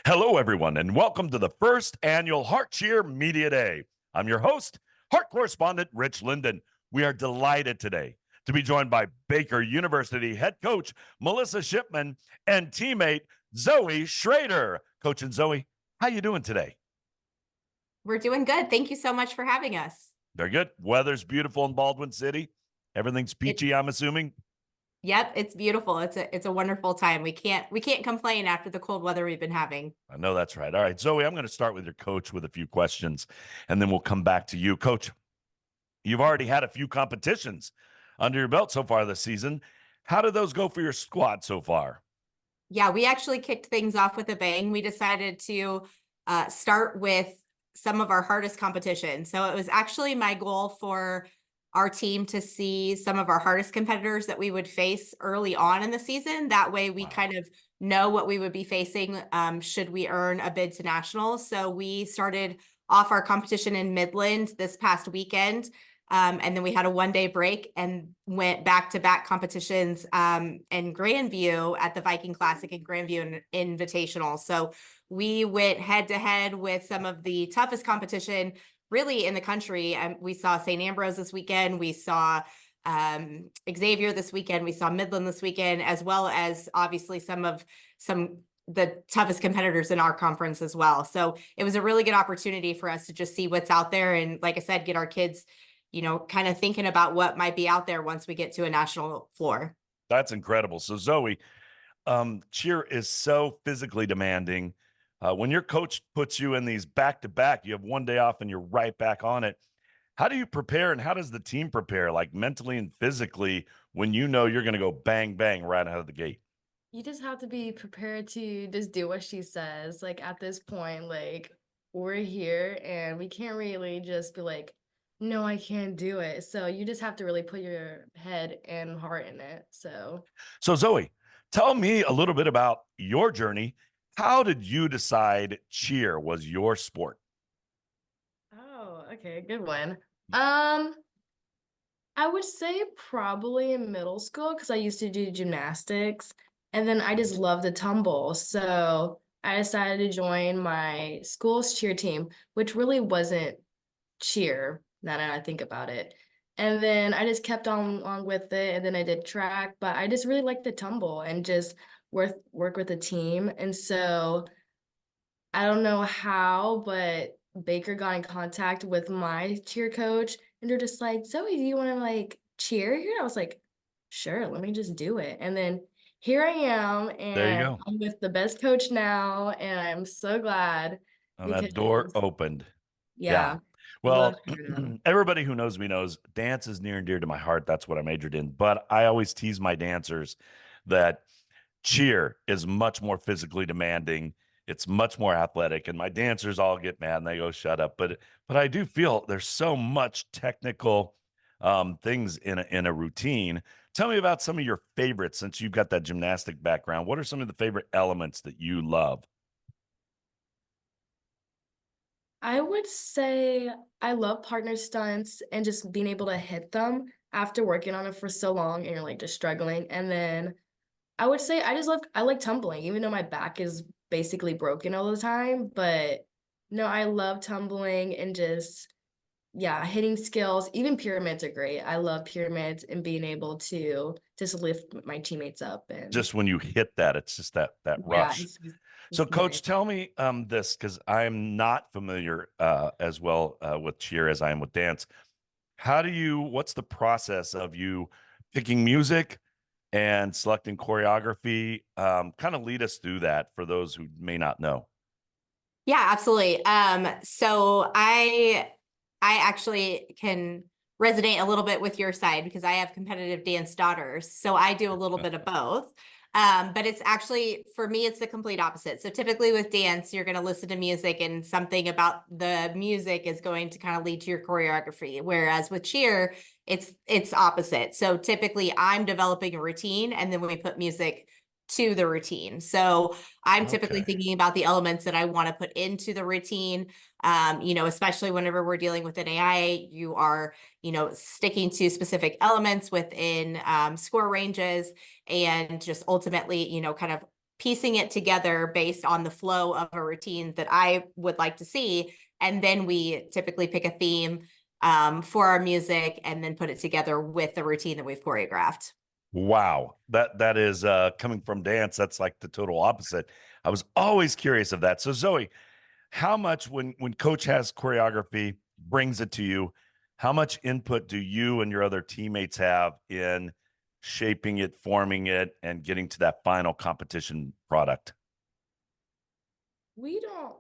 Hello, everyone, and welcome to the first annual Heart Cheer Media Day. I'm your host, Heart correspondent Rich Linden. We are delighted today to be joined by Baker University head coach Melissa Shipman and teammate Zoe Schrader. Coach and Zoe, how you doing today? We're doing good. Thank you so much for having us. Very good. Weather's beautiful in Baldwin City. Everything's It, peachy, I'm assuming. yep, it's beautiful. It's a wonderful time. We can't complain after the cold weather we've been having. I know that's right. All right, Zoe, I'm going to start with your coach with a few questions, and then we'll come back to you. Coach, you've already had a few competitions under your belt so far this season. How did those go for your squad so far? Yeah, we actually kicked things off with a bang. We decided to start with some of our hardest competition. So it was actually my goal for our team to see some of our hardest competitors that we would face early on in the season. That way we Wow. kind of know what we would be facing should we earn a bid to nationals. So we started off our competition in Midland this past weekend. And then we had a 1-day break and went back-to-back competitions in Grandview at the Viking Classic and Grandview Invitational. So we went head-to-head with some of the toughest competition really in the country. We saw St. Ambrose this weekend. We saw Xavier this weekend. We saw Midland this weekend, as well as obviously some the toughest competitors in our conference as well. So it was a really good opportunity for us to just see what's out there. And like I said, get our kids kind of thinking about what might be out there once we get to a national floor. That's incredible. So, Zoe, cheer is so physically demanding. When your coach puts you in these back to back, you have 1 day off and you're right back on it. How do you prepare and how does the team prepare, like mentally and physically, when you know you're going to go bang, bang right out of the gate? You just have to be prepared to just do what she says. Like at this point, like we're here and we can't really just be like, no, I can't do it. So you just have to really put your head and heart in it. So, Zoe, tell me a little bit about your journey. How did you decide cheer was your sport? Oh, okay, good one. Um, I would say probably in middle school because I used to do gymnastics and then I just love to tumble. So I decided to join my school's cheer team, which really wasn't cheer now that I think about it. And then I just kept on with it and then I did track, but I just really like the tumble and just work with a team. And so I don't know how, but Baker got in contact with my cheer coach and they're just like, Zoe, do you want to like cheer here? I was like, sure, let me just do it. And then here I am, There you and go. I'm with the best coach now, and I'm so glad And because that door opened. Yeah. yeah, I love Well, cheering now. everybody who knows me knows dance is near and dear to my heart. That's what I majored in. But I always tease my dancers that cheer is much more physically demanding. It's much more athletic. And my dancers all get mad and they go, shut up. But I do feel there's so much technical things in a routine. Tell me about some of your favorites since you've got that gymnastic background. What are some of the favorite elements that you love? I would say I love partner stunts and just being able to hit them after working on it for so long and you're like just struggling. And then I would say I like tumbling, even though my back is basically broken all the time. But no, I love tumbling and just yeah, hitting skills. Even pyramids are great. I love pyramids and being able to just lift my teammates up and Just when you hit that, it's just that yeah, rush. So, it's nice. Coach, tell me this because I'm not familiar as well with cheer as I am with dance. What's the process of you picking music and selecting choreography? Kind of lead us through that for those who may not know. Yeah, absolutely. So I actually can resonate a little bit with your side because I have competitive dance daughters. So I do a little bit of both. But it's actually, for me, it's the complete opposite. So typically with dance, you're going to listen to music and something about the music is going to kind of lead to your choreography. Whereas with cheer, it's opposite. So typically I'm developing a routine and then we put music to the routine. So I'm typically Okay. thinking about the elements that I want to put into the routine. Especially whenever we're dealing with an AI, you are, sticking to specific elements within score ranges and just ultimately, kind of piecing it together based on the flow of a routine that I would like to see. And then we typically pick a theme for our music and then put it together with the routine that we've choreographed. Wow. That is coming from dance, that's like the total opposite. I was always curious of that. So Zoe, how much when coach has choreography, brings it to you, how much input do you and your other teammates have in shaping it, forming it, and getting to that final competition product? We don't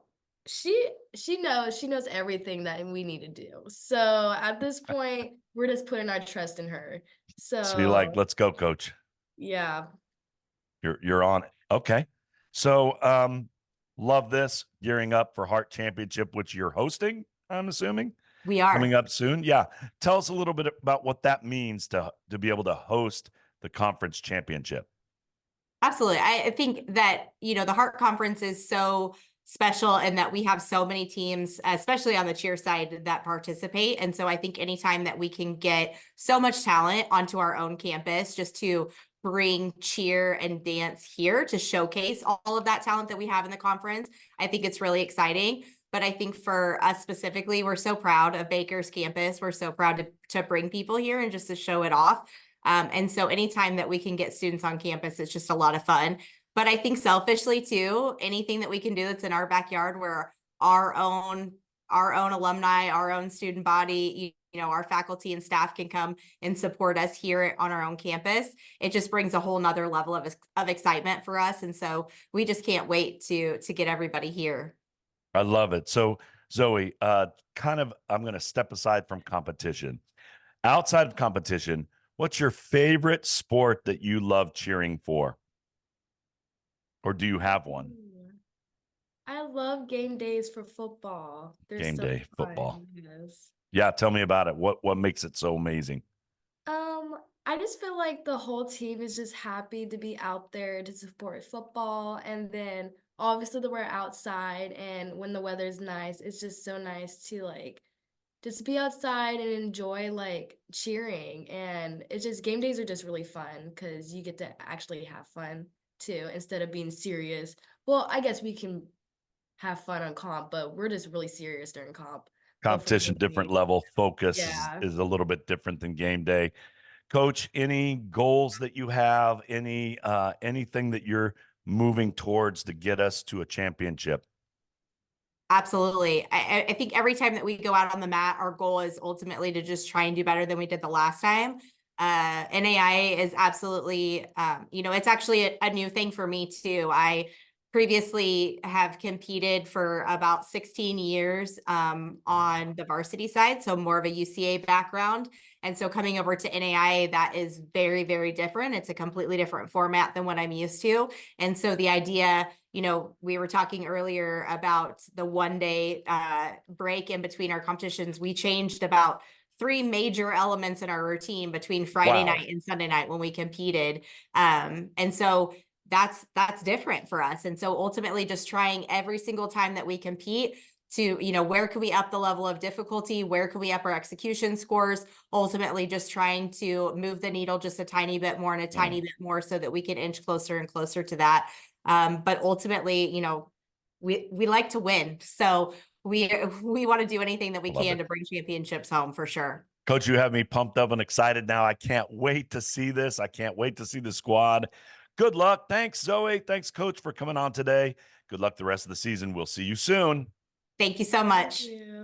she knows everything that we need to do. So at this point, we're just putting our trust in her. So you're like, So let's go, coach. yeah. You're on it. Okay. So love this. Gearing up for Heart Championship, which you're hosting, I'm assuming, We are. coming up soon. Yeah. Tell us a little bit about what that means to be able to host the conference championship. Absolutely. I think that, the Heart Conference is so special and that we have so many teams, especially on the cheer side, that participate. And so I think anytime that we can get so much talent onto our own campus just to bring cheer and dance here to showcase all of that talent that we have in the conference, I think it's really exciting. But I think for us specifically, we're so proud of Baker's campus. We're so proud to bring people here and just to show it off. And so anytime that we can get students on campus, it's just a lot of fun. But I think selfishly too, anything that we can do that's in our backyard where our own alumni, our own student body, our faculty and staff can come and support us here on our own campus. It just brings a whole nother level of excitement for us. And so we just can't wait to get everybody here. I love it. So Zoe, I'm going to step aside from competition. Outside of competition, what's your favorite sport that you love cheering for? Or do you have one? Ooh. I love game days for football. They're Game so day football. fun. Yes. Yeah, tell me about it. What makes it so amazing? I just feel like the whole team is just happy to be out there to support football. And then obviously that we're outside and when the weather's nice, it's just so nice to like just be outside and enjoy like cheering. And it's just game days are just really fun because you get to actually have fun too instead of being serious. Well, I guess we can have fun on comp, but we're just really serious during comp. But for Competition, game different day, level, focus yeah. is a little bit different than game day. Coach, any goals that you have, anything that you're moving towards to get us to a championship? Absolutely. I think every time that we go out on the mat, our goal is ultimately to just try and do better than we did the last time. NAIA is absolutely, it's actually a new thing for me too. I previously have competed for about 16 years on the varsity side, so more of a UCA background. And so coming over to NAIA, that is very, very different. It's a completely different format than what I'm used to. And so the idea, we were talking earlier about the 1 day break in between our competitions. We changed about 3 major elements in our routine between Friday Wow. night and Sunday night when we competed. And so that's different for us. And so ultimately just trying every single time that we compete to, where can we up the level of difficulty? Where can we up our execution scores? Ultimately just trying to move the needle just a tiny bit more and a tiny bit more so that we can inch closer and closer to that. But ultimately, we like to win. So we want to do anything that we Love can it. to bring championships home for sure. Coach, you have me pumped up and excited now. I can't wait to see this. I can't wait to see the squad. Good luck. Thanks, Zoe. Thanks, Coach, for coming on today. Good luck the rest of the season. We'll see you soon. Thank you so much. Thank you.